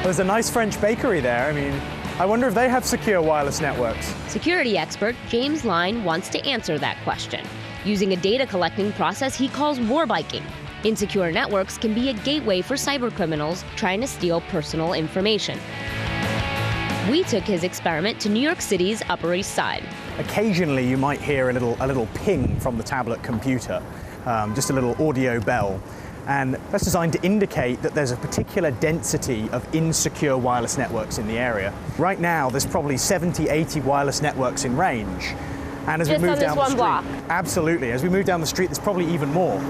There's a nice French bakery there. I mean, I wonder if they have secure wireless networks. Security expert James Lyne wants to answer that question, using a data collecting process he calls warbiking. Insecure networks can be a gateway for cybercriminals trying to steal personal information. We took his experiment to New York City's Upper East Side. Occasionally you might hear a little ping from the tablet computer, just a little audio bell. And that's designed to indicate that there's a particular density of insecure wireless networks in the area. Right now, there's probably 70, 80 wireless networks in range. And as we move down the street, block. Absolutely. As we move down the street, there's probably even more.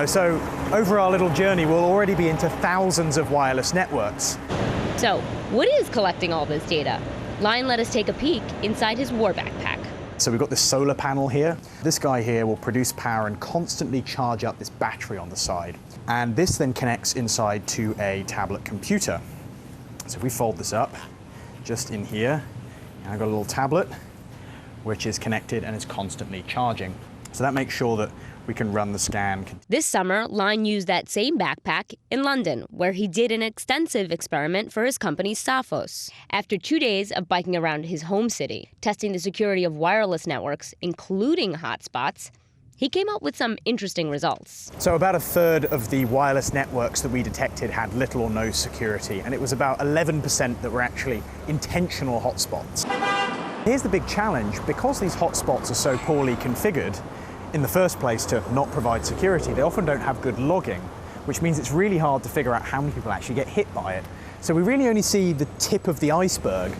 So over our little journey, we'll already be into thousands of wireless networks. So, what is collecting all this data? Lyne let us take a peek inside his war backpack. So we've got this solar panel here. This guy here will produce power and constantly charge up this battery on the side. And this then connects inside to a tablet computer. So if we fold this up, just in here, I've got a little tablet which is connected and is constantly charging. So that makes sure that we can run the scan. This summer, Lyne used that same backpack in London, where he did an extensive experiment for his company Sophos. After 2 days of biking around his home city, testing the security of wireless networks, including hotspots, he came up with some interesting results. So about a third of the wireless networks that we detected had little or no security, and it was about 11% that were actually intentional hotspots. Here's the big challenge. Because these hotspots are so poorly configured, in the first place to not provide security, they often don't have good logging, which means it's really hard to figure out how many people actually get hit by it. So we really only see the tip of the iceberg.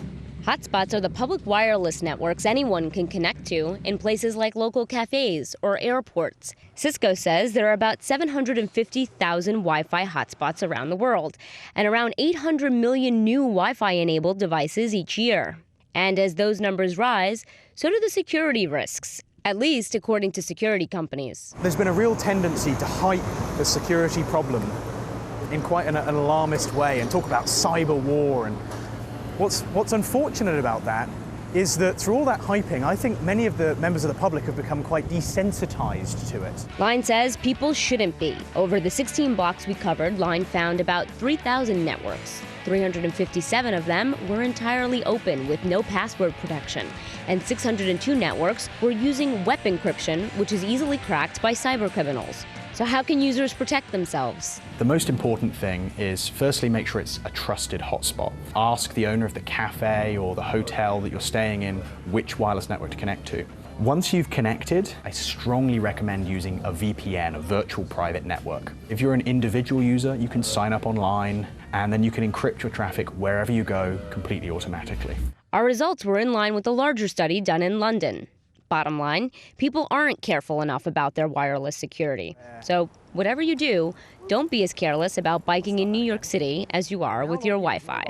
Hotspots are the public wireless networks anyone can connect to in places like local cafes or airports. Cisco says there are about 750,000 Wi-Fi hotspots around the world, and around 800 million new Wi-Fi-enabled devices each year. And as those numbers rise, so do the security risks, at least according to security companies. There's been a real tendency to hype the security problem in quite an alarmist way and talk about cyber war. And what's unfortunate about that is that through all that hyping, I think many of the members of the public have become quite desensitized to it. Lyne says people shouldn't be. Over the 16 blocks we covered, Lyne found about 3,000 networks. 357 of them were entirely open with no password protection, and 602 networks were using web encryption, which is easily cracked by cybercriminals. So how can users protect themselves? The most important thing is firstly make sure it's a trusted hotspot. Ask the owner of the cafe or the hotel that you're staying in which wireless network to connect to. Once you've connected, I strongly recommend using a VPN, a virtual private network. If you're an individual user, you can sign up online and then you can encrypt your traffic wherever you go completely automatically. Our results were in line with a larger study done in London. Bottom line, people aren't careful enough about their wireless security. So whatever you do, don't be as careless about biking in New York City as you are with your Wi-Fi.